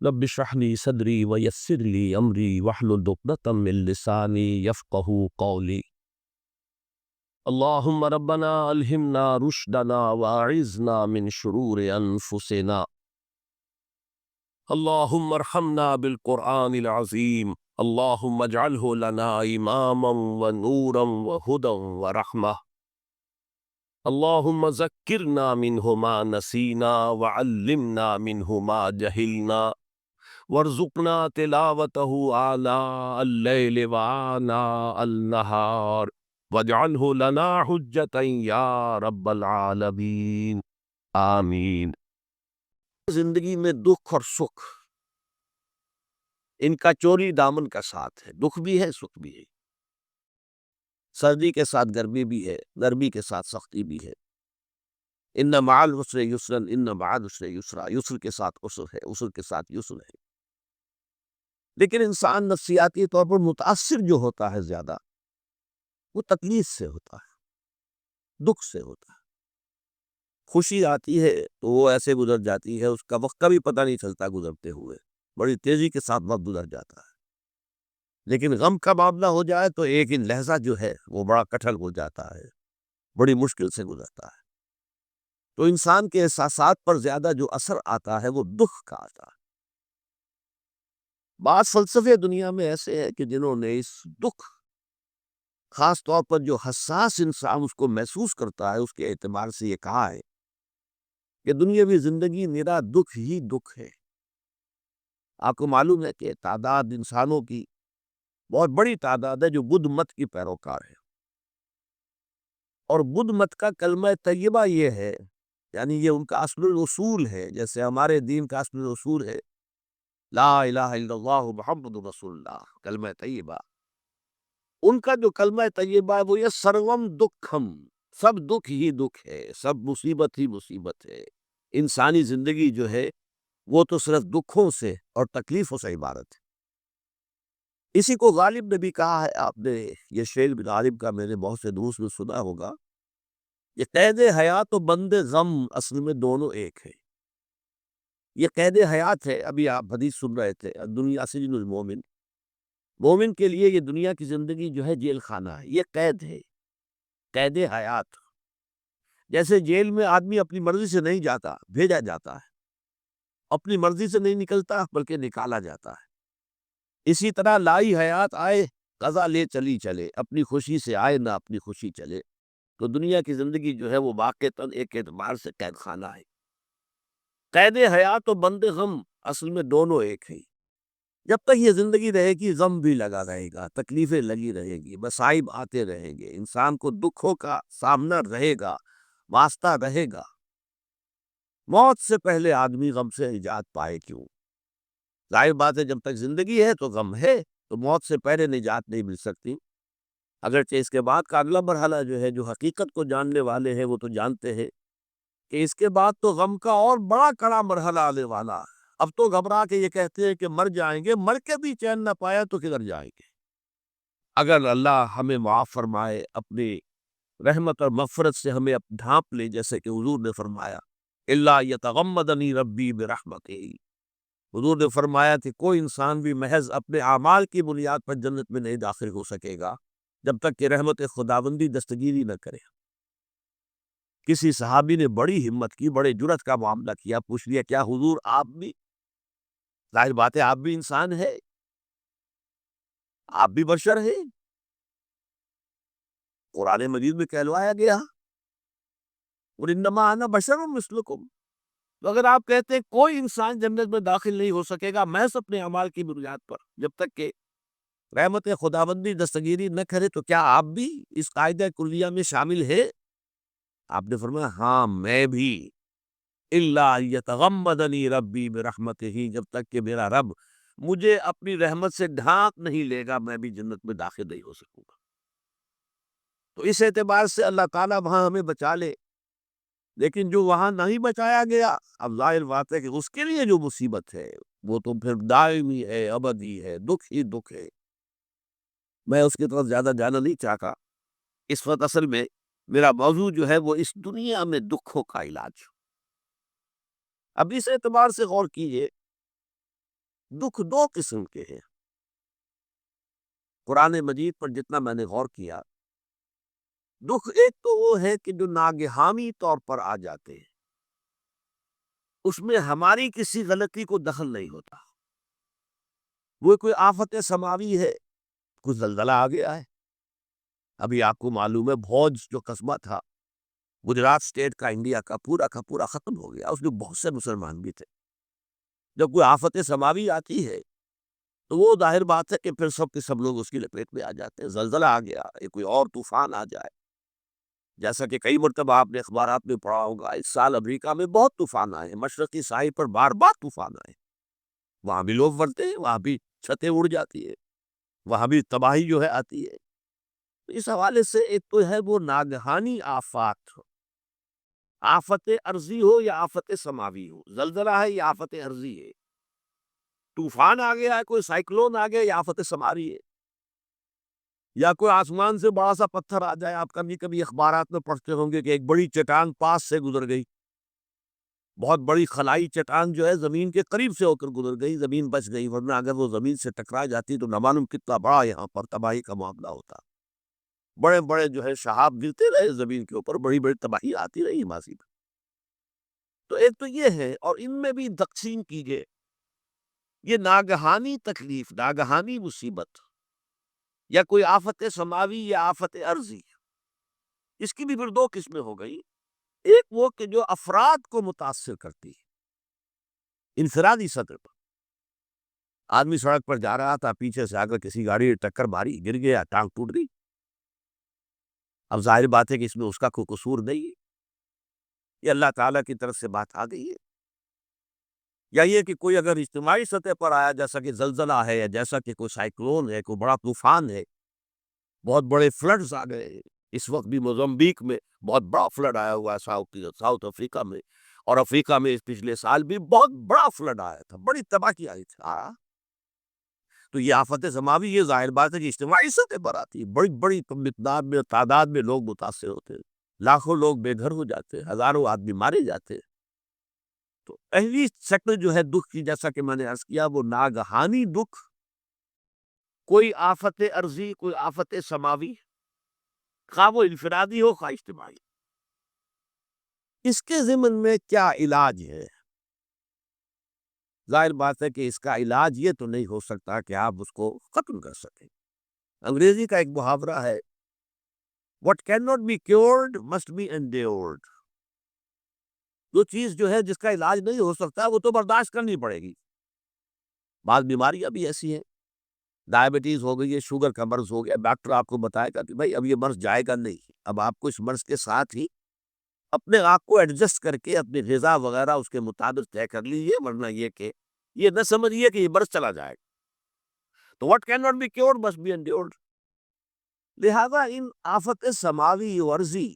رب اشرح لي صدري ويسر لي امري واحلل عقدة من لساني يفقهوا قولي. اللهم ربنا الهمنا رشدنا واعذنا من شرور انفسنا. اللهم ارحمنا بالقرآن العظيم. اللهم اجعله لنا اماما ونورا وهدى ورحمة. اللهم ذكرنا منه ما نسينا وعلمنا منه ما جهلنا وارزقنا تلاوته آناء الليل وآناء النهار واجعله لنا حجة یا رب العالمین آمین۔ زندگی میں دکھ اور سکھ ان کا چوری دامن کا ساتھ ہے، دکھ بھی ہے سکھ بھی ہے، سردی کے ساتھ گرمی بھی ہے، گرمی کے ساتھ سختی بھی ہے۔ ان مع العسر یسرا ان مع العسر یسرا، یسر کے ساتھ عسر ہے، عسر کے ساتھ یسر ہے۔ لیکن انسان نفسیاتی طور پر متاثر جو ہوتا ہے زیادہ، وہ تکلیف سے ہوتا ہے، دکھ سے ہوتا ہے۔ خوشی آتی ہے تو وہ ایسے گزر جاتی ہے، اس کا وقت کا بھی پتہ نہیں چلتا، گزرتے ہوئے بڑی تیزی کے ساتھ وقت گزر جاتا ہے۔ لیکن غم کا معاملہ ہو جائے تو ایک لحظہ جو ہے وہ بڑا کٹھن ہو جاتا ہے، بڑی مشکل سے گزرتا ہے۔ تو انسان کے احساسات پر زیادہ جو اثر آتا ہے وہ دکھ کا آتا ہے۔ بعض فلسفے دنیا میں ایسے ہیں کہ جنہوں نے اس دکھ، خاص طور پر جو حساس انسان اس کو محسوس کرتا ہے، اس کے اعتبار سے یہ کہا ہے کہ دنیاوی زندگی نرا دکھ ہی دکھ ہے۔ آپ کو معلوم ہے کہ تعداد انسانوں کی بہت بڑی تعداد ہے جو بدھ مت کی پیروکار ہے، اور بدھ مت کا کلمہ طیبہ یہ ہے، یعنی یہ ان کا اصل الاصول ہے، جیسے ہمارے دین کا اصل الاصول ہے لا الہ الا اللہ محمد رسول اللہ، کلمہ طیبہ۔ ان کا جو کلمہ طیبہ ہے وہ یہ سروم دکھم، سب دکھ ہی دکھ ہے، سب مصیبت ہی مصیبت ہے۔ انسانی زندگی جو ہے وہ تو صرف دکھوں سے اور تکلیفوں سے عبارت ہے۔ اسی کو غالب نے بھی کہا ہے، آپ نے یہ شعر بھی غالب کا میں نے بہت سے دروس میں سنا ہوگا، یہ قید حیات و بند غم اصل میں دونوں ایک ہے۔ یہ قید حیات ہے، ابھی آپ حدیث سن رہے تھے، دنیا سجن المومن، مومن کے لیے یہ دنیا کی زندگی جو ہے جیل خانہ ہے، یہ قید ہے، قید حیات۔ جیسے جیل میں آدمی اپنی مرضی سے نہیں جاتا، بھیجا جاتا ہے، اپنی مرضی سے نہیں نکلتا بلکہ نکالا جاتا ہے۔ اسی طرح لائی حیات آئے قضا لے چلی چلے، اپنی خوشی سے آئے نہ اپنی خوشی چلے۔ تو دنیا کی زندگی جو ہے وہ واقعتاً ایک اعتبار سے قید خانہ ہے۔ قید حیات و بند غم اصل میں دونوں ایک ہیں۔ جب تک یہ زندگی رہے گی غم بھی لگا رہے گا، تکلیفیں لگی رہے گی، مصائب آتے رہیں گے، انسان کو دکھوں کا سامنا رہے گا، واسطہ رہے گا۔ موت سے پہلے آدمی غم سے نجات پائے کیوں؟ ظاہر بات ہے جب تک زندگی ہے تو غم ہے، تو موت سے پہلے نجات نہیں مل سکتی۔ اگرچہ اس کے بعد کا اگلا مرحلہ جو ہے، جو حقیقت کو جاننے والے ہیں وہ تو جانتے ہیں کہ اس کے بعد تو غم کا اور بڑا کڑا مرحلہ آنے والا ہے۔ اب تو گھبرا کے یہ کہتے ہیں کہ مر جائیں گے، مر کے بھی چین نہ پایا تو کدھر جائیں گے؟ اگر اللہ ہمیں معاف فرمائے، اپنی رحمت اور مغفرت سے ہمیں ڈھانپ لے، جیسے کہ حضور نے فرمایا الا یتغمدنی ربی برحمتہ، حضور نے فرمایا کہ کوئی انسان بھی محض اپنے اعمال کی بنیاد پر جنت میں نہیں داخل ہو سکے گا جب تک کہ رحمت خداوندی دستگیری نہ کرے۔ کسی صحابی نے بڑی ہمت کی، بڑے جرأت کا معاملہ کیا، پوچھ لیا کیا حضور آپ بھی؟ ظاہر بات ہے آپ بھی انسان ہے، آپ بھی بشر ہیں، قرآن مجید میں کہلوایا گیا قُلْ إِنَّمَا أَنَا بَشَرٌ مِثْلُكُمْ۔ تو اگر آپ کہتے ہیں کوئی انسان جنت میں داخل نہیں ہو سکے گا محض اپنے اعمال کی بنیاد پر جب تک کہ رحمت خداوندی دستگیری نہ کرے، تو کیا آپ بھی اس قاعدہ کلیہ میں شامل ہے؟ آپ نے فرمایا ہاں میں بھی، الا یتغمدنی ربی برحمتہ، جب تک کہ میرا رب مجھے اپنی رحمت سے ڈھانپ نہیں لے گا میں بھی جنت میں داخل نہیں ہو سکوں گا۔ تو اس اعتبار سے اللہ تعالیٰ وہاں ہمیں بچا لے، لیکن جو وہاں نہیں بچایا گیا، اب ظاہر بات ہے کہ اس کے لیے جو مصیبت ہے وہ تو پھر دائمی ہے، ابدی ہے، دکھ ہی دکھ ہے۔ میں اس کی طرف زیادہ جانا نہیں چاہتا اس وقت۔ اصل میں میرا موضوع جو ہے وہ اس دنیا میں دکھوں کا علاج۔ اب اس اعتبار سے غور کیجئے دکھ دو قسم کے ہیں قرآن مجید پر جتنا میں نے غور کیا. دکھ ایک تو وہ ہے کہ جو ناگہانی طور پر آ جاتے ہیں، اس میں ہماری کسی غلطی کو دخل نہیں ہوتا. وہ کوئی آفت سماوی ہے، کوئی زلزلہ آ گیا ہے. ابھی آپ کو معلوم ہے بھوج جو قصبہ تھا گجرات اسٹیٹ کا، انڈیا کا پورا ختم ہو گیا. اس میں بہت سے مسلمان بھی تھے. جب کوئی آفت سماوی آتی ہے تو وہ ظاہر بات ہے کہ پھر سب کے سب لوگ اس کی لپیٹ میں آ جاتے ہیں. زلزلہ آ گیا، کوئی اور طوفان آ جائے، جیسا کہ کئی مرتبہ آپ نے اخبارات میں پڑھا ہوگا اس سال امریکہ میں بہت طوفان آئے ہیں. مشرقی ساحل پر بار بار طوفان آئے، وہاں بھی لوگ مرتے ہیں، وہاں بھی چھتیں اڑ جاتی ہے، وہاں بھی تباہی جو ہے آتی ہے. اس حوالے سے ایک تو ہے وہ ناگہانی آفات، آفت ارضی ہو یا آفت سماوی ہو. زلزلہ ہے یا آفت ارضی ہے، طوفان آ گیا ہے، کوئی سائیکلون آ گیا یا آفت سماوی ہے، یا کوئی آسمان سے بڑا سا پتھر آ جائے. آپ کبھی اخبارات میں پڑھتے ہوں گے کہ ایک بڑی چٹان پاس سے گزر گئی، بہت بڑی خلائی چٹان جو ہے زمین کے قریب سے ہو کر گزر گئی، زمین بچ گئی، ورنہ اگر وہ زمین سے ٹکرا جاتی تو نہ معلوم کتنا بڑا یہاں پر تباہی کا معاملہ ہوتا. بڑے بڑے جو ہے شہاب گرتے رہے زمین کے اوپر، بڑی بڑی تباہی آتی رہی ماضی میں. تو ایک تو یہ ہے، اور ان میں بھی تقسیم کیجئے یہ ناگہانی تکلیف، ناگہانی مصیبت، یا کوئی آفت سماوی یا آفت ارضی. اس کی بھی پھر دو قسمیں ہو گئی. ایک وہ کہ جو افراد کو متاثر کرتی ہے انفرادی سطح پر. آدمی سڑک پر جا رہا تھا، پیچھے سے آ کر کسی گاڑی ٹکر ماری، گر گیا، ٹانگ ٹوٹ گئی. اب ظاہر بات ہے کہ اس میں اس کا کوئی قصور نہیں ہے، یہ اللہ تعالیٰ کی طرف سے بات آ گئی ہے. یا یہ کہ کوئی اگر اجتماعی سطح پر آیا، جیسا کہ زلزلہ ہے، یا جیسا کہ کوئی سائیکلون ہے، کوئی بڑا طوفان ہے، بہت بڑے فلڈز آ گئے. اس وقت بھی موزمبیق میں بہت بڑا فلڈ آیا ہوا ہے، ساؤتھ افریقہ میں، اور افریقہ میں پچھلے سال بھی بہت بڑا فلڈ آیا تھا، بڑی تباہی آئی تھی. تو یہ آفت سماوی، یہ ظاہر بات ہے کہ اجتماعی سطح پر آتی ہے، بڑی بڑی مقدار میں، تعداد میں لوگ متاثر ہوتے ہیں، لاکھوں لوگ بے گھر ہو جاتے ہیں، ہزاروں آدمی مارے جاتے ہیں. تو پہلی شکل جو ہے دکھ کی، جیسا کہ میں نے عرض کیا، وہ ناگہانی دکھ، کوئی آفت ارضی، کوئی آفت سماوی، خواہ وہ انفرادی ہو خواہ اجتماعی. اس کے ضمن میں کیا علاج ہے؟ ظاہر بات ہے کہ اس کا علاج یہ تو نہیں ہو سکتا کہ آپ اس کو ختم کر سکیں. انگریزی کا ایک محاورہ ہے، "What cannot be cured must be endured." جو چیز جو ہے جس کا علاج نہیں ہو سکتا وہ تو برداشت کرنی پڑے گی. بعض بیماریاں بھی ایسی ہیں، ڈائبٹیز ہو گئی ہے، شوگر کا مرض ہو گیا، ڈاکٹر آپ کو بتائے گا کہ بھائی اب یہ مرض جائے گا نہیں. اب آپ کو اس مرض کے ساتھ ہی اپنے آپ کو ایڈجسٹ کر کے اپنی غذا وغیرہ اس کے مطابق طے کر لیجیے، ورنہ یہ کہ یہ نہ سمجھیے کہ یہ مرض چلا جائے گا. تو what cannot be cured must be endured. لہذا ان آفت سماوی و ارضی،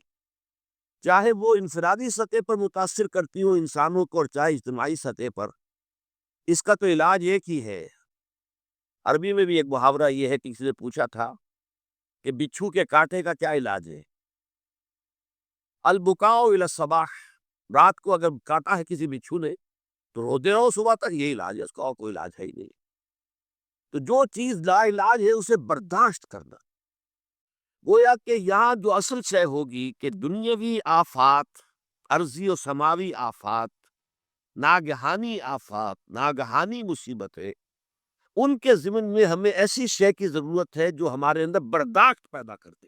چاہے وہ انفرادی سطح پر متاثر کرتی ہوں انسانوں کو، اور چاہے اجتماعی سطح پر، اس کا تو علاج ایک ہی ہے. عربی میں بھی ایک محاورہ یہ ہے کہ کسی نے پوچھا تھا کہ بچھو کے کاٹے کا کیا علاج ہے؟ البکاء الی الصباح، رات کو اگر کاٹا ہے کسی بچھو نے تو روتے رہو صبح تک، یہ علاج ہے اس کا، اور کوئی علاج ہے ہی نہیں. تو جو چیز لا علاج ہے اسے برداشت کرنا. گویا کہ یہاں جو اصل شے ہوگی کہ دنیاوی آفات، ارضی و سماوی آفات، ناگہانی آفات، ناگہانی مصیبتیں، ان کے ضمن میں ہمیں ایسی شے کی ضرورت ہے جو ہمارے اندر برداشت پیدا کر دے،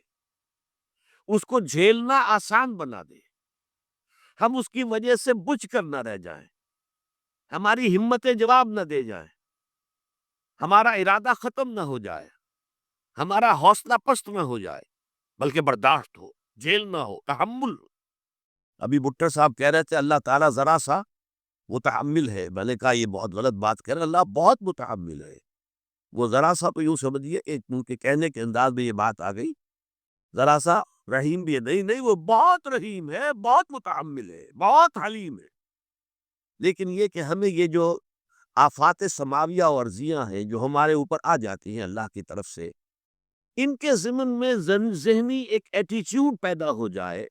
اس کو جھیلنا آسان بنا دے، ہم اس کی وجہ سے بجھ کر نہ رہ جائیں، ہماری ہمتیں جواب نہ دے جائیں، ہمارا ارادہ ختم نہ ہو جائے، ہمارا حوصلہ پست نہ ہو جائے، بلکہ برداشت ہو، جھیلنا ہو، تحمل ہو. ابھی بٹر صاحب کہہ رہے تھے اللہ تعالیٰ ذرا سا متحمل ہے. میں نے کہا یہ بہت غلط بات کہہ رہے ہیں، اللہ بہت متحمل ہے. وہ ذرا سا تو یوں سمجھیے کہ ان کے کہنے کے انداز میں یہ بات آ گئی، ذرا سا رحیم بھی ہے. نہیں، وہ بہت رحیم ہے، بہت متحمل ہے، بہت حلیم ہے. لیکن یہ کہ ہمیں یہ جو آفات سماویہ اور ارضیاں ہیں جو ہمارے اوپر آ جاتی ہیں اللہ کی طرف سے، ان کے ضمن میں ذہنی ایک ایٹیچیوڈ پیدا ہو جائے،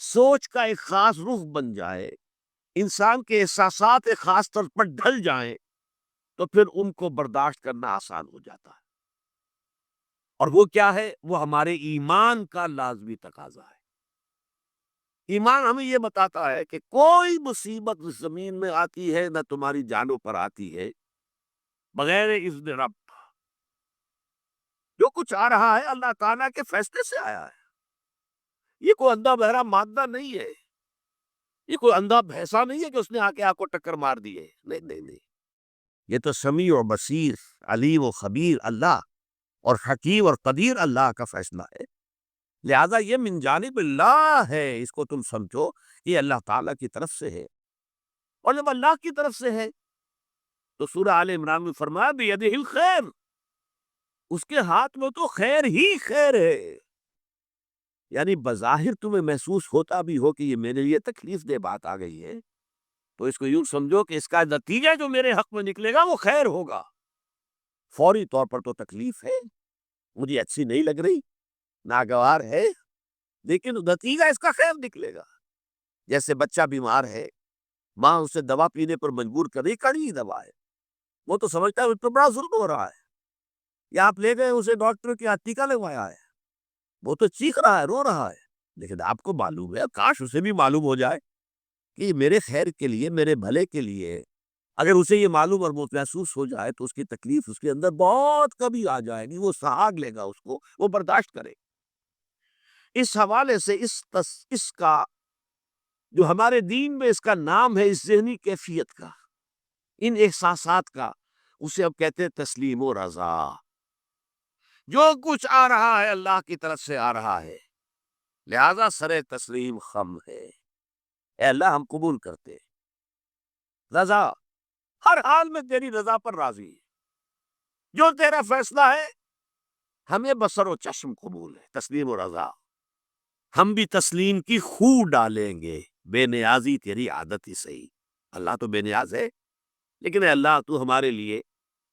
سوچ کا ایک خاص رخ بن جائے، انسان کے احساسات ایک خاص طور پر ڈھل جائیں، تو پھر ان کو برداشت کرنا آسان ہو جاتا ہے۔ اور وہ کیا ہے؟ وہ ہمارے ایمان کا لازمی تقاضا ہے۔ ایمان ہمیں یہ بتاتا ہے کہ کوئی مصیبت اس زمین میں آتی ہے نہ تمہاری جانوں پر آتی ہے بغیر اذن رب۔ جو کچھ آ رہا ہے اللہ تعالیٰ کے فیصلے سے آیا ہے۔ یہ کوئی اندھا بہرا مادہ نہیں ہے، یہ کوئی اندھا بھینسا نہیں ہے کہ اس نے آ کے آپ کو ٹکر مار دی ہے۔ نہیں نہیں نہیں، یہ تو سمیع و بصیر، علیم و خبیر اللہ اور حکیم اور قدیر اللہ کا فیصلہ ہے۔ لہذا یہ من جانب اللہ ہے، اس کو تم سمجھو یہ اللہ تعالیٰ کی طرف سے ہے۔ اور جب اللہ کی طرف سے ہے تو سورہ آل عمران میں فرمایا بیدہ الخیر، اس کے ہاتھ میں تو خیر ہی خیر ہے۔ یعنی بظاہر تمہیں محسوس ہوتا بھی ہو کہ یہ میرے لیے تکلیف دہ بات آ گئی ہے، تو اس کو یوں سمجھو کہ اس کا نتیجہ جو میرے حق میں نکلے گا وہ خیر ہوگا۔ فوری طور پر تو تکلیف ہے، مجھے اچھی نہیں لگ رہی، ناگوار ہے، لیکن نتیجہ اس کا خیر نکلے گا۔ جیسے بچہ بیمار ہے، ماں اسے دوا پینے پر مجبور کر رہی، کڑوی دوا ہے، وہ تو سمجھتا ہے اس پر بڑا ظلم ہو رہا ہے، یا آپ لے گئے اسے ڈاکٹر کے ہاتھ ٹیکا لگوایا ہے، وہ تو چیخ رہا ہے، رو رہا ہے، لیکن آپ کو معلوم ہے، کاش اسے بھی معلوم ہو جائے کہ یہ میرے خیر کے لیے، میرے بھلے کے لیے۔ اگر اسے یہ معلوم اور محسوس ہو جائے تو اس کی تکلیف اس کے اندر بہت کمی آ جائے گی، وہ سہاگ لے گا، اس کو وہ برداشت کرے۔ اس حوالے سے اس کا جو ہمارے دین میں اس کا نام ہے، اس ذہنی کیفیت کا، ان احساسات کا، اسے اب کہتے ہیں تسلیم و رضا۔ جو کچھ آ رہا ہے اللہ کی طرف سے آ رہا ہے، لہذا سر تسلیم خم ہے۔ اے اللہ ہم قبول کرتے ہیں، رضا، ہر حال میں تیری رضا پر راضی ہے، جو تیرا فیصلہ ہے ہمیں بصر و چشم قبول ہے، تسلیم و رضا۔ ہم بھی تسلیم کی خو ڈالیں گے، بے نیازی تیری عادت ہی صحیح۔ اللہ تو بے نیاز ہے، لیکن اے اللہ تو ہمارے لیے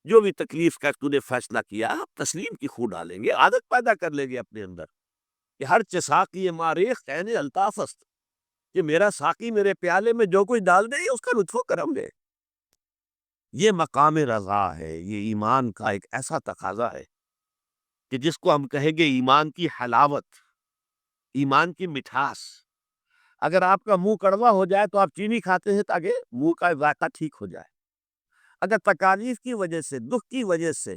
جو بھی تکلیف کا تو نے فیصلہ کیا، ہم تسلیم کی خو ڈالیں گے، عادت پیدا کر لیں گے اپنے اندر کہ ہر ساقی ماریخ عین الطاف است، کہ میرا ساقی میرے پیالے میں جو کچھ ڈال دے اس کا لطف و کرم ہے۔ یہ مقام رضا ہے، یہ ایمان کا ایک ایسا تقاضا ہے کہ جس کو ہم کہیں گے ایمان کی حلاوت، ایمان کی مٹھاس۔ اگر آپ کا منہ کڑوا ہو جائے تو آپ چینی کھاتے ہیں تاکہ منہ کا ذائقہ ٹھیک ہو جائے۔ اگر تکالیف کی وجہ سے، دکھ کی وجہ سے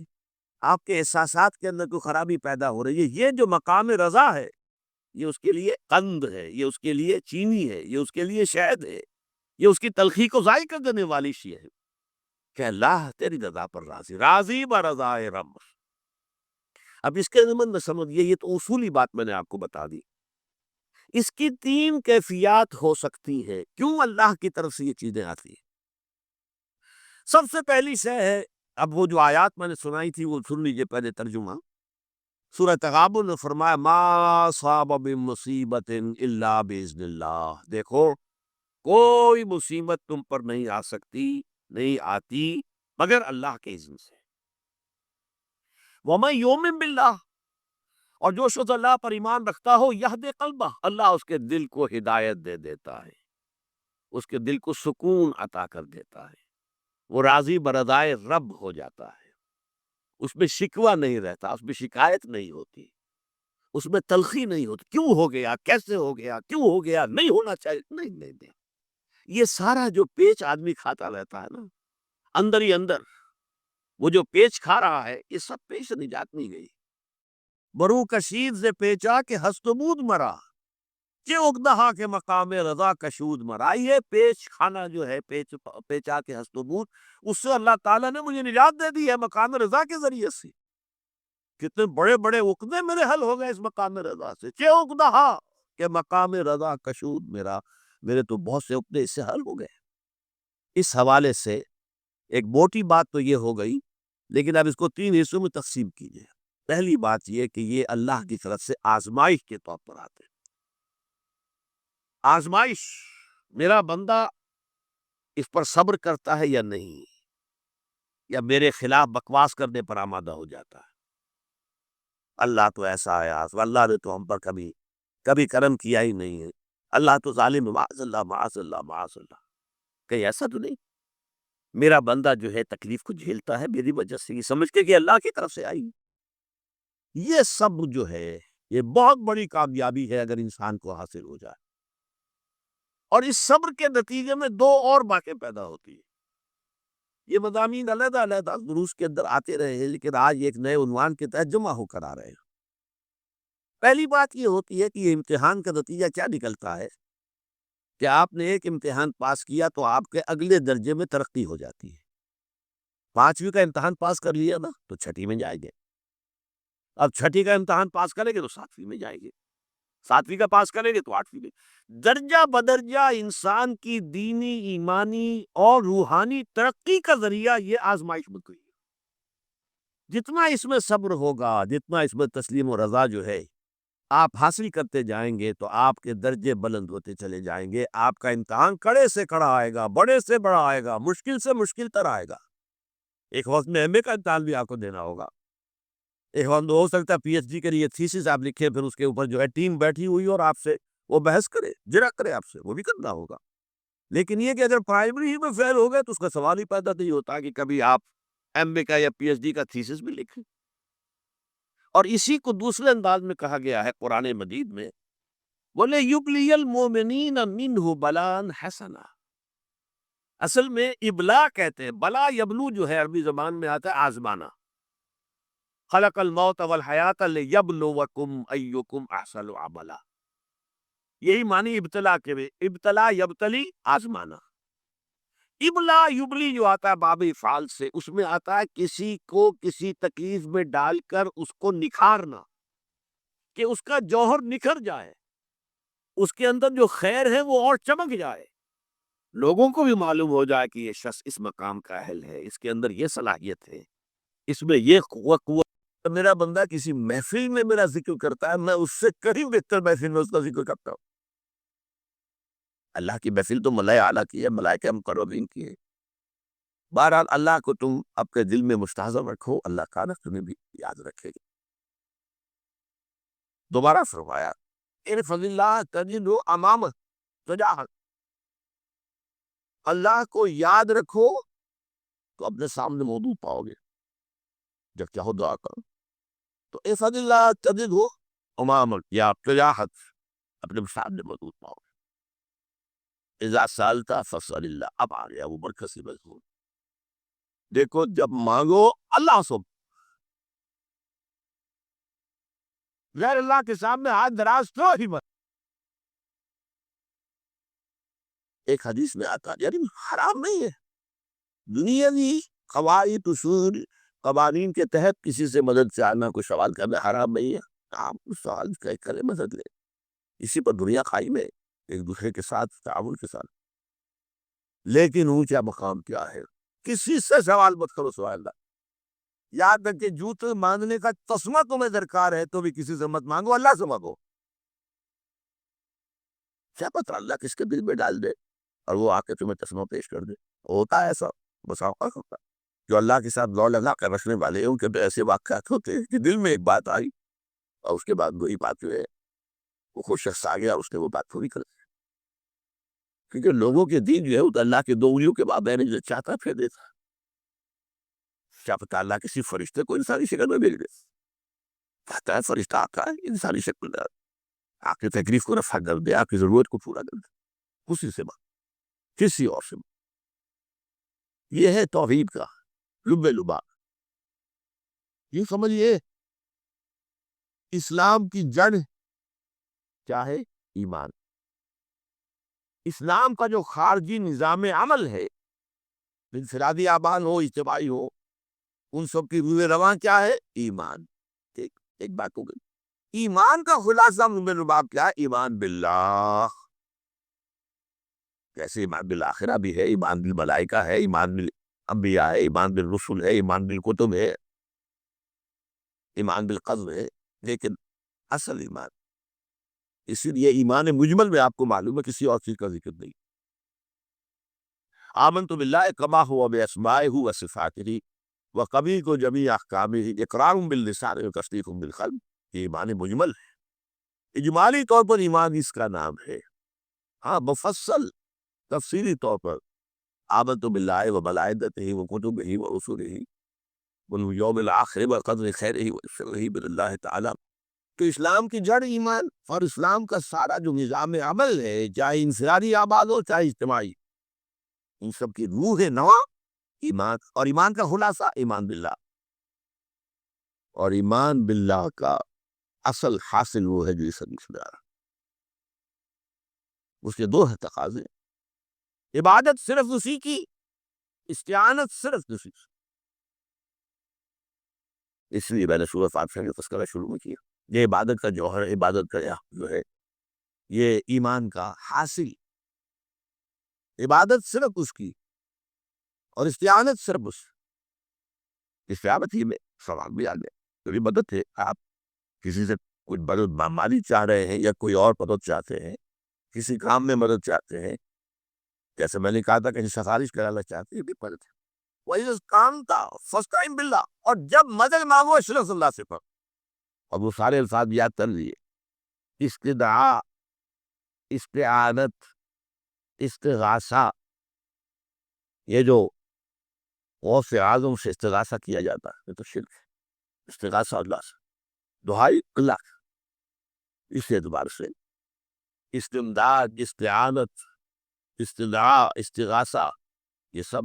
آپ کے احساسات کے اندر کوئی خرابی پیدا ہو رہی ہے، یہ جو مقام رضا ہے، یہ اس کے لیے قند ہے، یہ اس کے لیے چینی ہے، یہ اس کے لیے شہد ہے، یہ اس کی تلخی کو ضائع کر دینے والی شے ہے کہ اللہ تیری رضا پر راضی، راضی برضائے رب۔ اب اس کے ضمن میں سمجھیے، یہ تو اصولی بات میں نے آپ کو بتا دی۔ اس کی تین کیفیات ہو سکتی ہیں، کیوں اللہ کی طرف سے یہ چیزیں آتی ہیں۔ سب سے پہلی شے ہے، اب وہ جو آیات میں نے سنائی تھی وہ سن لیجیے پہلے ترجمہ۔ سورہ تغابن نے فرمایا ما صاب من مصیبت الا باذن اللہ، دیکھو کوئی مصیبت تم پر نہیں آ سکتی، نہیں آتی مگر اللہ کے اذن سے۔ وَمَن یُؤْمِن بِاللَّهِ، اور جو شخص اللہ پر ایمان رکھتا ہو، یہد قلبہ، اللہ اس کے دل کو ہدایت دے دیتا ہے، اس کے دل کو سکون عطا کر دیتا ہے، وہ راضی برضائے رب ہو جاتا ہے، اس میں شکوہ نہیں رہتا، اس میں شکایت نہیں ہوتی، اس میں تلخی نہیں ہوتی، کیوں ہو گیا، کیسے ہو گیا، کیوں ہو گیا، نہیں ہونا چاہیے، نہیں نہیں نہیں۔ یہ سارا جو پیچ آدمی کھاتا رہتا ہے نا، اندر ہی اندر وہ جو پیچ کھا رہا ہے، یہ سب پیچ سے نجات نہیں گئی۔ برو کشید سے پیچا کہ ہستمود مرا، کہ اقدہا کے مقام رضا کشود مرا۔ یہ پیچ کھانا جو ہے، پیچا کے ہستمود، اس سے اللہ تعالیٰ نے مجھے نجات دے دی ہے مقام رضا کے ذریعے سے۔ کتنے بڑے بڑے عقدے میرے حل ہو گئے اس مقام رضا سے، کہ اقدہا کے مقام رضا کشود میرا، میرے تو بہت سے عقدے اس سے حل ہو گئے۔ اس حوالے سے ایک موٹی بات تو یہ ہو گئی، لیکن اب اس کو تین حصوں میں تقسیم کیجیے۔ پہلی بات یہ کہ یہ اللہ کی طرف سے آزمائش کے طور پر آتے ہیں۔ آزمائش، میرا بندہ اس پر صبر کرتا ہے یا نہیں، یا میرے خلاف بکواس کرنے پر آمادہ ہو جاتا ہے۔ اللہ تو ایسا ہے، اللہ نے تو ہم پر کبھی کرم کیا ہی نہیں ہے، اللہ تو ظالم ہے، معاذ اللہ معاذ اللہ معاذ اللہ۔ کہیں ایسا تو نہیں؟ میرا بندہ جو ہے تکلیف کو جھیلتا ہے میری وجہ سے، یہ سمجھ کے کہ اللہ کی طرف سے آئی۔ یہ سب جو ہے یہ بہت بڑی کامیابی ہے اگر انسان کو حاصل ہو جائے، اور اس صبر کے نتیجے میں دو اور باتیں پیدا ہوتی ہیں۔ یہ مضامین علیحدہ علیحدہ دروس کے اندر آتے رہے ہیں، لیکن آج ایک نئے عنوان کے تحت جمع ہو کر آ رہے ہیں۔ پہلی بات یہ ہوتی ہے کہ یہ امتحان کا نتیجہ کیا نکلتا ہے کہ آپ نے ایک امتحان پاس کیا تو آپ کے اگلے درجے میں ترقی ہو جاتی ہے۔ 5ویں کا امتحان پاس کر لیا نا تو 6ٹھی میں جائیں گے، اب 6ٹھی کا امتحان پاس کریں گے تو 7ویں میں جائیں گے، 7ویں کا پاس کریں گے تو 8ویں میں۔ درجہ بدرجہ انسان کی دینی، ایمانی اور روحانی ترقی کا ذریعہ یہ آزمائش بن گئی ہے۔ جتنا اس میں صبر ہوگا، جتنا اس میں تسلیم و رضا جو ہے آپ حاصل کرتے جائیں گے تو آپ کے درجے بلند ہوتے چلے جائیں گے۔ آپ کا امتحان کڑے سے کڑا آئے گا، بڑے سے بڑا آئے گا، مشکل سے مشکل تر آئے گا۔ ایک وقت میں ایم اے کا امتحان بھی آپ کو دینا ہوگا، ایک وقت ہو سکتا ہے پی ایچ ڈی کے لیے تھیسس آپ لکھیں، پھر اس کے اوپر جو ہے ٹیم بیٹھی ہوئی اور آپ سے وہ بحث کرے، جرا کرے آپ سے، وہ بھی کرنا ہوگا۔ لیکن یہ کہ اگر پرائمری ہی میں فیل ہو گئے تو اس کا سوال ہی پیدا نہیں ہوتا کہ کبھی آپ ایم اے کا یا پی ایچ ڈی کا تھیسس بھی لکھیں۔ اور اسی کو دوسرے انداز میں کہا گیا ہے قرآن مجید میں، بولے یبلی المؤمنین منہ بلان حسنا۔ اصل میں ابلا کہتے ہیں، بلا یبلو جو ہے عربی زبان میں آتا ہے آزمانا۔ خلق الموت والحیات لیبلوکم ایکم احسن عملا، یہی معنی ابتلا کے بھی، ابتلا یبتلی آزمانا۔ ابلا یبلی جو آتا ہے باب افعال سے، اس میں آتا ہے کسی کو کسی تکلیف میں ڈال کر اس کو نکھارنا، کہ اس کا جوہر نکھر جائے، اس کے اندر جو خیر ہے وہ اور چمک جائے، لوگوں کو بھی معلوم ہو جائے کہ یہ شخص اس مقام کا اہل ہے، اس کے اندر یہ صلاحیت ہے، اس میں یہ قوت۔ میرا بندہ کسی محفل میں میرا ذکر کرتا ہے، میں اس سے کہیں بہتر محفل میں اس کا ذکر کرتا ہوں۔ اللہ کی محفل تو ملائے اعلیٰ کی ہے، ملائکہ مقربین کی ہے۔ بہرحال اللہ کو تم اپنے دل میں مستحضر رکھو، اللہ تعالیٰ تمہیں بھی یاد رکھے گا۔ دوبارہ فرمایا ارفض اللہ تجد امام تجاہل، اللہ کو یاد رکھو تو اپنے سامنے موجود پاؤ گے۔ جب چاہو دعا کرو تو ارفض اللہ تجد امام یا تجاہل، اپنے سامنے موجود پاؤ گے۔ اذا سالتا فصل اللہ، اب آ گیا وہ برکت مضمون۔ دیکھو جب مانگو اللہ سے، غیر اللہ کے سامنے ہاتھ دراز تو ہی مت۔ ایک حدیث میں آتا یعنی حرام نہیں ہے، دنیاوی قواعد اصول قوانین کے تحت کسی سے مدد چاہنا، کوئی سوال کرنا حرام نہیں ہے۔ آپ سوال کریں، مدد لیں، اسی پر دنیا قائم ہے، ایک دوسرے کے ساتھ تعاون کے ساتھ۔ لیکن اونچا مقام کیا ہے؟ کسی سے سوال مت کرو سوال اللہ، یاد تک کہ جوتے مانگنے کا تسمہ تمہیں درکار ہے تو بھی کسی سے مت مانگو، اللہ سے مانگو۔ کیا پتہ اللہ کس کے دل میں ڈال دے اور وہ آ کے تمہیں تسمہ پیش کر دے۔ ہوتا ہے ایسا، بس اوقات ہوتا ہے۔ جو اللہ کے ساتھ لو لگا کر رکھنے والے ہیں ان کے ایسے واقعات ہوتے ہیں کہ دل میں ایک بات آئی اور اس کے بعد وہی بات جو ہے وہ خود شخص آ گیا اور اس نے وہ بات پوری کر دی۔ کیونکہ لوگوں کے دین جو ہے وہ تو اللہ کے دو انگلیوں کے بعد میں نے جو چاہتا پھر دیتا۔ کیا پتہ اللہ کسی فرشتے کو انسانی شکل میں بھیج دے، کہتا ہے فرشتہ آتا ہے انسانی شکل میں آپ کی تکلیف کو رفع کر دے، آپ کی ضرورت کو پورا کر دے، اسی سے بات، کسی اور سے بات۔ یہ ہے توحید کا لب لبا۔ یہ سمجھئے اسلام کی جڑ کیا ہے؟ ایمان۔ اسلام کا جو خارجی نظام عمل ہے، انفرادی اعمال ہو اجتماعی ہو، ان سب کی روح رواں کیا ہے؟ ایمان۔ ایک بات ہو گئی، ایمان کا خلاصہ روح لباب کیا ہے؟ ایمان باللہ۔ کیسے ایمان بالآخرہ بھی ہے، ایمان بالملائکہ ہے، ایمان بالانبیاء ہے، ایمان بالرسل ہے، ایمان بالکتب ہے، ایمان بالقدر ہے، لیکن اصل ایمان، اسی لیے ایمان مجمل میں آپ کو معلوم ہے کسی اور چیز کا ذکر نہیں۔ آمنت باللہ کما ہوا باسمائہ و صفاتہ وقبیل جمیع احکامہ اقرار باللسان و تصدیق بالقلب، یہ ایمان مجمل ہے۔ اجمالی طور پر ایمان اس کا نام ہے، ہاں مفصل تفصیلی طور پر آمنت باللہ و ملائکتہ و کتبہ و رسلہ والیوم الآخر وقدر خیرہ و شرہ من اللہ تعالی. تو اسلام کی جڑ ایمان، اور اسلام کا سارا جو نظام عمل ہے، چاہے انفرادی اعمال ہو چاہے اجتماعی، ان سب کی روح نوا ایمان. اور ایمان کا خلاصہ ایمان باللہ. اور ایمان باللہ کا اصل حاصل وہ ہے جو اس حدیث میں آ رہا. اس کے دو ہے تقاضے: عبادت صرف اسی کی، استعانت صرف اسی کی. اس لیے میں نے سورہ فاتحہ کا تذکرہ شروع میں کیا. یہ عبادت کا جوہر، عبادت کا جو ہے یہ ایمان کا حاصل. عبادت صرف اس کی اور استعانت صرف اس. استعانت ہی میں سوال بھی آ گیا. کبھی مدد ہے، آپ کسی سے کچھ مدد مالی چاہ رہے ہیں یا کوئی اور مدد چاہتے ہیں، کسی کام میں مدد چاہتے ہیں، جیسے میں نے کہا تھا کہیں سفارش کرانا چاہتے ہیں، بھی مدد ہے. وہی کام تھا فاستعن باللہ. اور جب مدد مانگو صرف اللہ سے پڑھ. اور وہ سارے الفاظ یاد کر لیے: استدعاء، استعانت، استغاثہ. یہ جو غوث اعظم سے استغاثہ کیا جاتا ہے یہ تو شرک ہے. استغاثہ اللہ سے، دعائی اللہ. اس اعتبار سے استمداد، استعانت، استدعاء، استغاثہ، یہ سب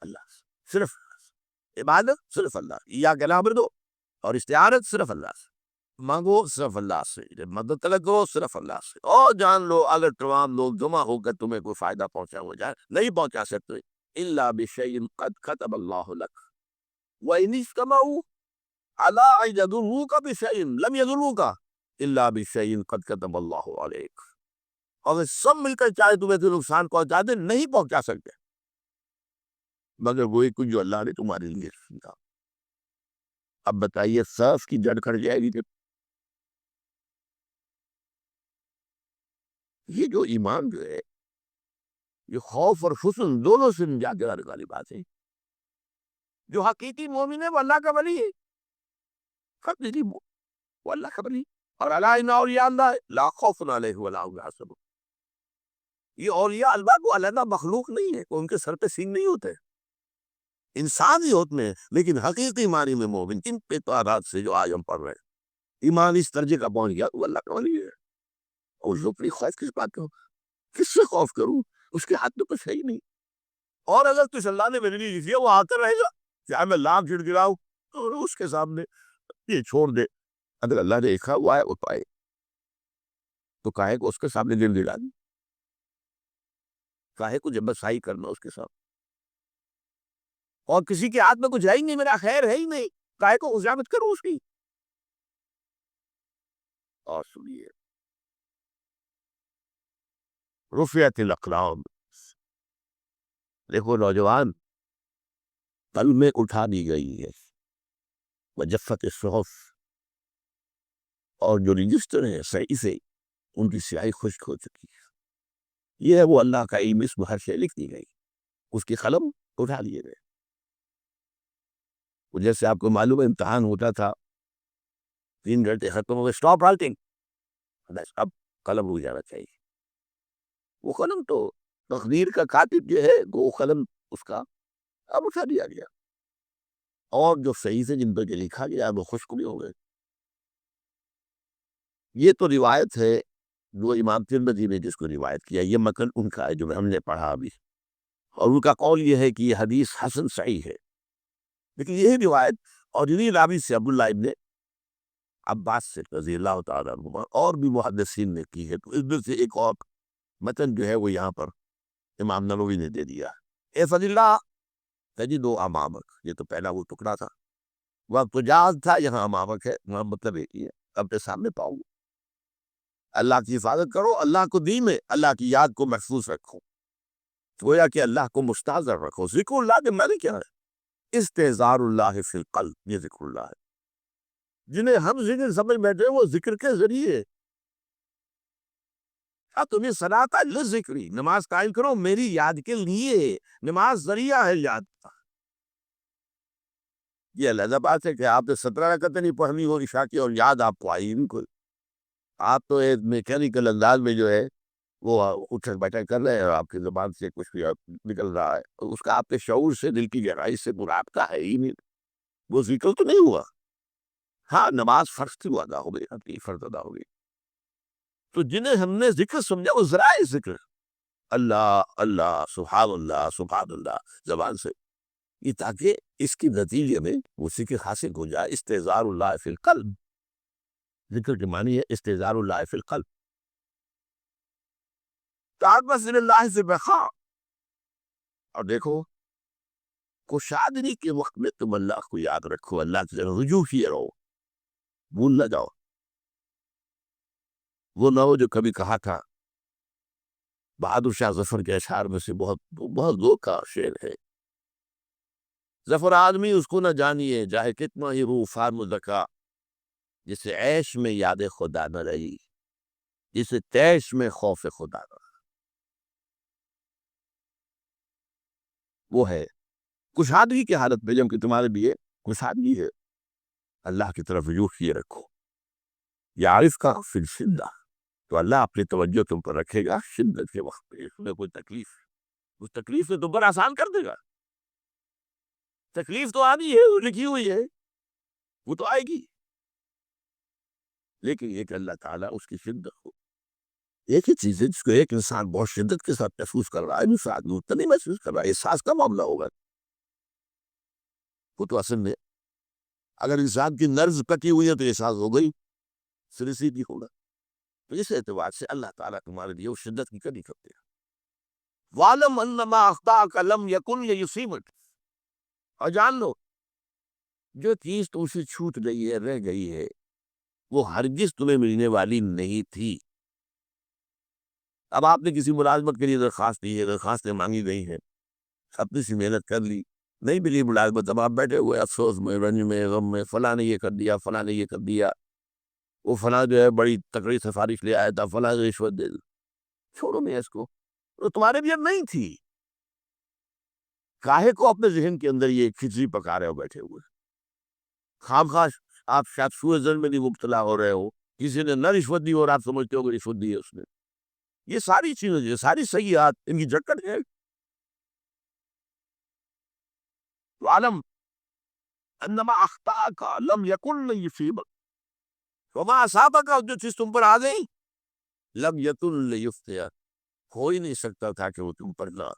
اللہ سے، صرف اللہ سے. عبادت صرف اللہ، ایاک نعبد، اور استعانت صرف اللہ سے. مانگو صرف اللہ سے، مدد طلب کرو صرف اللہ سے. اور جان لو اگر تمام لوگ جمع ہو کر تمہیں کوئی فائدہ پہنچا ہو جائے، نہیں پہنچا سکتے. الا بشیء قد كتب اللہ لک وان اجتمعوا علی ان یضروک بشیء لم یضروک الا بشیء قد كتب اللہ علیک. اور سب مل کر چاہے تمہیں کوئی نقصان پہنچا دے، نہیں پہنچا سکتے مگر وہی کچھ جو اللہ نے تمہارے لیے کیا. اب بتائیے صرف کی جڑ کر جائے گی. یہ جو ایمان جو ہے یہ خوف اور حسن دونوں سے جا کے آنے والی بات ہے. جو حقیقی مومن ہے وہ اللہ کا ولی ہے، حقیقی وہ اللہ کا ولی. اور الا ان اولیاء اللہ لا خوف علیہم ولا هم يحزنون. یہ اولیاء اللہ کو علیحدہ مخلوق نہیں ہے، ان کے سر پہ سینگ نہیں ہوتے، انسان ہی ہوتے ہیں. لیکن حقیقی معنی میں مومن ان پہ تعداد سے جو آج ہم پڑھ رہے ہیں، ایمان اس درجے کا پہنچ گیا وہ اللہ کا ولی ہے. اور جو اپنی خوف کس بات کا، کس سے خوف کروں، اس کے ہاتھ میں کچھ ہے ہی نہیں. اور اگر کچھ اللہ نے میرے لیے دیا وہ آتا رہے گا، چاہے میں لاکھ جھڑ گراؤں اور اس کے سامنے یہ چھوڑ دے. اگر اللہ نے لکھا ہوا ہے وہ پائے تو کاہے کو اس کے سامنے دل گرا دی، کاہے کو جبرسائی کرنا اس کے ساتھ. اور کسی کے ہاتھ میں کچھ ہے ہی نہیں، میرا خیر ہے ہی نہیں، کاہے کو خزامت کروں اس کی. اور سنیے، رفعت الاقلام. دیکھو نوجوان، قلمیں اٹھا دی گئی ہے، وجفت الصحف، اور جو رجسٹر ہیں صحیح سے ان کی سیاہی خشک ہو چکی ہے. یہ ہے وہ اللہ کا علم، اس میں ہر شے لکھ دی گئی، اس کی قلم اٹھا لیے گئے. جیسے آپ کو معلوم ہے امتحان ہوتا تھا، 3 گھنٹے ختم ہو گئے، اسٹاپ رائٹنگ، بس اب قلم رک جانا چاہیے. وہ قلم تو تقدیر کا کاتب جو ہے وہ قلم اس کا اب اٹھا دیا گیا، اور جو صحیح سے جن پر کے لکھا گیا وہ خشک بھی ہو گئے. یہ تو روایت ہے جو امام ترمذی نے جس کو روایت کیا، یہ متن ان کا ہے جو ہم نے پڑھا ابھی. اور ان کا قول یہ ہے کہ یہ حدیث حسن صحیح ہے. لیکن یہی روایت اور انہی راوی سے عبداللہ ابن عباس سے رضی اللہ تعالیٰ عنہما اور بھی محدثین نے کی ہے. تو اس میں سے ایک اور متن جو ہے وہ یہاں پر امام نووی نے دے دیا. اے فضل اللہ تجدو امامک، یہ تو پہلا وہ ٹکڑا تھا، وقت جاز تھا، یہاں امامک ہے، وہاں مطلب ایک ہی ہے، اپنے سامنے پاؤ. اللہ کی حفاظت کرو، اللہ کو دین میں اللہ کی یاد کو محفوظ رکھو، گویا کہ اللہ کو مستحضر رکھو. ذکر اللہ کے معنی کیا ہے؟ استحضار اللہ فی القلب، یہ ذکر اللہ ہے. جنہیں ہم ذکر سمجھ بیٹھے ہیں وہ ذکر کے ذریعے. تمہیں صلاۃ للذکری، نماز قائم کرو میری یاد کے لیے. نماز ذریعہ ہے یاد کا. یہ علیحدہ بات ہے کہ آپ نے 17 رکعتیں نہیں پڑھنی ہو عشاء کی اور یاد آپ کو آئی. بالکل آپ تو ایک میکینیکل انداز میں جو ہے وہ اٹھک بیٹھک کر رہے ہیں اور آپ کی زبان سے کچھ بھی نکل رہا ہے، اس کا آپ کے شعور سے، دل کی گہرائی سے مرابطہ ہے ہی نہیں، وہ ذکر تو نہیں ہوا۔ ہاں نماز فرض تھی، وہ ادا ہو گئی، آپ کی فرض ادا ہو گئی۔ تو جنہیں ہم نے ذکر سمجھا وہ ذرائع ذکر، اللہ اللہ سبحان اللہ سبحان اللہ زبان سے، یہ تاکہ اس کے نتیجے میں اسی کے حاصل ہو جائے استحضار اللہ فی القلب۔ ذکر کے معنی ہے استحضار اللہ فی القلب، تعرف اللہ سے بخا۔ اور دیکھو کشادگی کے وقت میں تم اللہ کو یاد رکھو، اللہ کی طرف رجوع کیے رہو، بھول نہ جاؤ۔ وہ نہ ہو جو کبھی کہا تھا، بہادر شاہ ظفر کے اشعار میں سے بہت بہت ذوق کا شعر ہے، ظفر آدمی اس کو نہ جانیے چاہے کتنا ہی رو فارم زکا، جسے عیش میں یاد خدا نہ رہی، جسے تیش میں خوف خدا نہ رہی۔ وہ ہے کشادگی کی حالت میں جب کہ تمہارے لیے کشادگی ہے، اللہ کی طرف رجوع کیے رکھو، یعرف کا فی الشدہ، تو اللہ اپنی توجہ تم پر رکھے گا شدت کے وقت میں، اس میں کوئی تکلیف، اس تکلیف سے تم پر آسان کر دے گا۔ تکلیف تو آنی ہے، وہ لکھی ہوئی ہے، وہ تو آئے گی، لیکن یہ کہ اللہ تعالیٰ اس کی شدت کو، ایک ہی چیز ہے جس کو ایک انسان بہت شدت کے ساتھ محسوس کر رہا ہے، دوسرا آدمی اتنا نہیں محسوس کر رہا ہے، احساس کا معاملہ ہوگا۔ وہ تو اصل میں اگر انسان کی نرز کٹی ہوئی ہے تو احساس ہو گئی، سر سیدھی ہوگا۔ تو اس اعتبار سے اللہ تعالیٰ تمہارے لیے اس شدت کی کمی کرتے ہیں۔ وَعْلَمْ أَنَّ مَا أَخْطَأَكَ لَمْ يَكُنْ لِيُصِيبَكَ، اور جان لو جو چیز تم سے چھوٹ گئی ہے، رہ گئی ہے، وہ ہرگز تمہیں ملنے والی نہیں تھی۔ اب آپ نے کسی ملازمت کے لیے درخواست دی ہے، درخواستیں مانگی گئی ہیں، اپنی سی محنت کر لی، نہیں ملی ملازمت، اب آپ بیٹھے ہوئے افسوس میں، رنج میں، غم میں، فلاں نے یہ کر دیا، فلاں نے یہ کر دیا، وہ فلاں جو ہے بڑی تکڑی سفارش لے آیا تھا، فلاں نے رشوت دے دی۔ چھوڑو نہیں اس کو، وہ تمہارے بھی اب نہیں تھی، کاہے کو اپنے ذہن کے اندر یہ کھچڑی پکا رہے ہو بیٹھے ہوئے، خام خواہ آپ شاید سوء ظن میں نہیں مبتلا ہو رہے ہو، کسی نے نہ رشوت دی اور آپ سمجھتے ہو کہ رشوت دی ہے اس نے۔ یہ ساری چیزیں، یہ ساری سیئات، ان کی جکڑ ہے۔ تو عالم انما اخطاءک لم یکن لیصیبک، وما اصابک، جو چیز تم پر آ گئی، لم یکن لیخطئک، ہو ہی نہیں سکتا تھا کہ وہ تم پر نہ،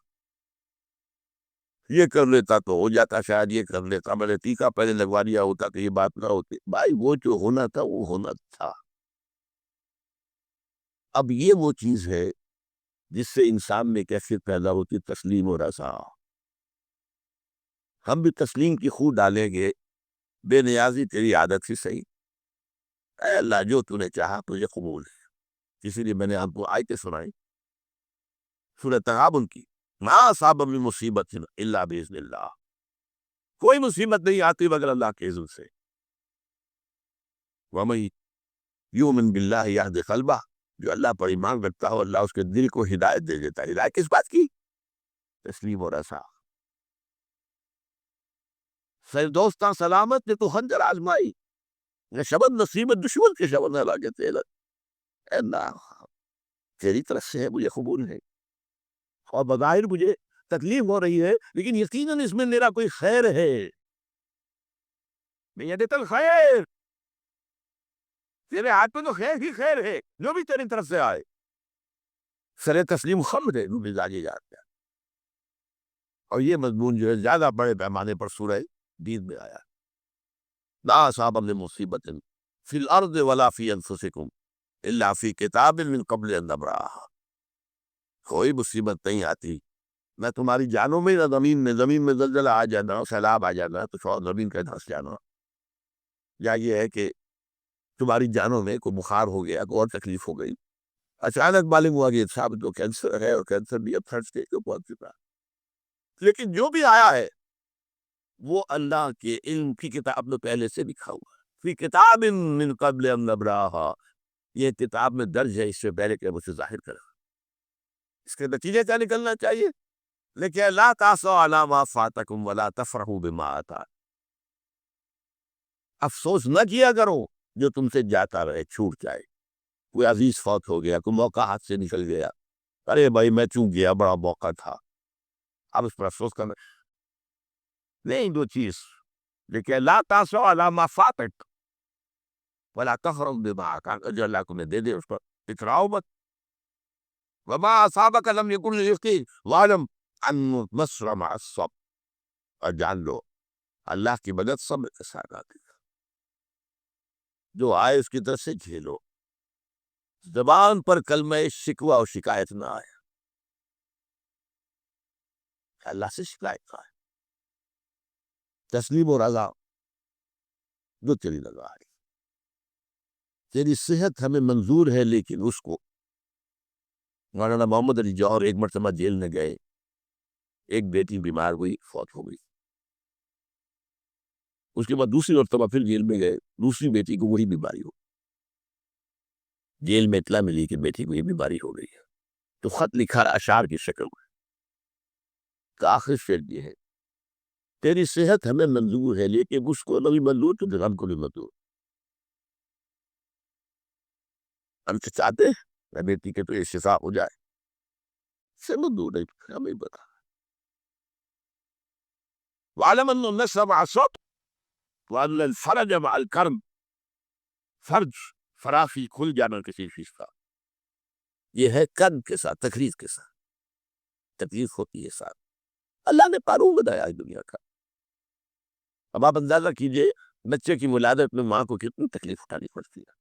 یہ کر لیتا تو ہو جاتا، شاید یہ کر لیتا، میں نے ٹیکا پہلے لگوا دیا ہوتا کہ یہ بات نہ ہوتی۔ بھائی وہ جو ہونا تھا وہ ہونا تھا۔ اب یہ وہ چیز ہے جس سے انسان میں کیفیت پیدا ہوتی، تسلیم و رضا۔ ہم بھی تسلیم کی خو ڈالیں گے، بے نیازی تیری عادت ہی صحیح، اے اللہ جو تو نے چاہا تجھے قبول ہے۔ اسی لیے میں نے آپ کو آیتیں سنائی سورہ تغابن کی، ما اصاب من مصیبت الا باذن اللہ، کوئی مصیبت نہیں آتی مگر اللہ کے اذن سے۔ وَمَن یؤمن باللہ یہد قلبہ، جو اللہ پر ایمان رکھتا ہو اللہ اس کے دل کو ہدایت دے دیتا ہے۔ ہدایت کس بات کی؟ تسلیم و رضا۔ سر دوستاں سلامت نے تو خنجر آزمائی، شبد نصیبت دشمن کے شبد نہ لاگے تیرا، اے اللہ تیری طرف سے ہے، مجھے قبول ہے، اور بظاہر مجھے تکلیف ہو رہی ہے لیکن یقیناً اس میں میرا کوئی خیر ہے، بیدک الخیر، تیرے ہاتھ میں تو خیر ہی خیر ہے جو بھی تیری طرف سے آئے۔ سر تسلیم خم ہے مزاجی جاتے ہیں۔ اور یہ مضمون جو ہے زیادہ بڑے پیمانے پر سورہ دین میں آیا، لا اصاب من مصیبت فی الارض ولا فی انفسکم الا فی کتاب من قبل ان نبرأها، کوئی مصیبت نہیں آتی نہ تمہاری جانوں میں نہ زمین میں، زمین میں زلزلہ آ جانا، سیلاب آ جانا تو اور زمین کا دھنس جانا، یا یہ ہے کہ تمہاری جانوں میں کوئی بخار ہو گیا، کوئی اور تکلیف ہو گئی، اچانک معلوم ہوا کہ صاحب تو کینسر ہے اور کینسر بھی اب تھرڈ اسٹیج کو پہنچ چکا، لیکن جو بھی آیا ہے وہ اللہ کے علم کی کتاب میں پہلے سے لکھا ہوا ہے، فی کتاب من قبل ان نبرأها، یہ کتاب میں درج ہے اس سے پہلے کہ مجھے ظاہر کرا۔ اس کے نتیجے کیا نکلنا چاہیے؟ لیکن لا تأسوا علی ما فاتکم ولا تفرحوا بما آتاکم، افسوس نہ کیا کرو جو تم سے جاتا رہے، چھوٹ جائے، کوئی عزیز فوت ہو گیا، کوئی موقع ہاتھ سے نکل گیا، ارے بھائی میں چوں گیا، بڑا موقع تھا، اب اس پر افسوس کرنا نہیں. دو چیز دیکھیں، لا تاسو علی ما فاتک ولا تفرح بما اعطاک، جو اللہ تمہیں دے دے اس پر اتراؤ مت. وما اصابک لم یکن لیخطئک واعلم ان النصر مع الصبر، اور جان لو اللہ کی مدد صبر کے ساتھ آتی ہے. جو آئے اس کی طرف سے جھیلو. زبان پر کلمہ شکوہ اور شکایت نہ آئے، اللہ سے شکایت نہ آئے. تسلیم و رضا جو تیری رضا ہے. تیری صحت ہمیں منظور ہے، لیکن اس کو مولانا محمد علی جوہر ایک مرتبہ جیل میں گئے، ایک بیٹی بیمار ہوئی، فوت ہو گئی. اس کے بعد دوسری مرتبہ پھر جیل میں گئے، دوسری بیٹی کو وہی بیماری ہو. جیل میں اطلاع ملی کہ بیٹی کو یہ بیماری ہو گئی ہے، تو خط لکھا اشعار کی شکل میں. کا آخر شعر یہ ہے، تیری صحت ہمیں منظور ہے، لیکن اس کو نبی منظور تو غم کو بھی منظور. ہم سے چاہتے ہیں میں بیٹی کے تو یہ شفا ہو جائے، سے منظور نہیں، ہمیں بتا. وعلم ان النصر مع الصبر وان الفرج مع الکرب. فرج فراخی کھل جانا کسی چیز کا، یہ ہے کرب کے ساتھ، تکلیف کے ساتھ. تکلیف ہوتی ہے ساتھ. اللہ نے قانون بنایا ہے دنیا کا. اب آپ اندازہ کیجئے بچے کی ولادت میں ماں کو کتنی تکلیف اٹھانی پڑتی ہے.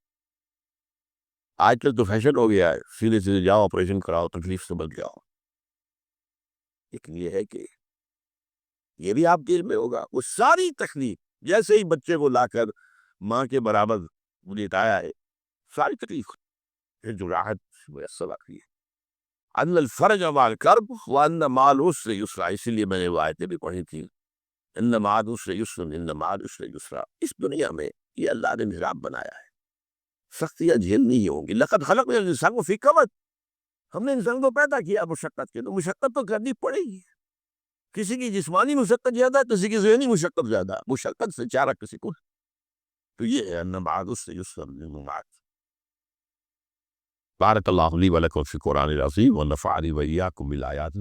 آج کل تو فیشن ہو گیا ہے، سیدھے سیدھے جاؤ آپریشن کراؤ، تکلیف سے بچ جاؤ. لیکن یہ ہے کہ یہ بھی آپ کے علم میں ہوگا، وہ ساری تکلیف جیسے ہی بچے کو لا کر ماں کے برابر لیٹایا ہے، ساری تکلیف پھر جو راحت میسر آتی ہے. ان الفرج مع الکرب وان مع العسر یسرا. اسی لیے میں نے وہ آیتیں بھی پڑھی تھی، ان مع العسر یسرا ان مع العسر یسرا. اس دنیا میں یہ اللہ نے نظام بنایا ہے، سختیاں جھیلنی ہی ہوں گی. لقد خلقنا الانسان فی کبد. ہم نے انسان کو پیدا کیا مشقت کے، تو مشقت تو کرنی پڑے گی. کسی کی جسمانی مشقت زیادہ ہے، کسی کی ذہنی مشقت زیادہ ہے. مشقت سے چارہ کسی کو. تو یہ ہے ان مع العسر یسرا ان مع العسر. بارک اللہ لی و لکم فی القرآن العظیم ونفعني وإياكم بالآیات.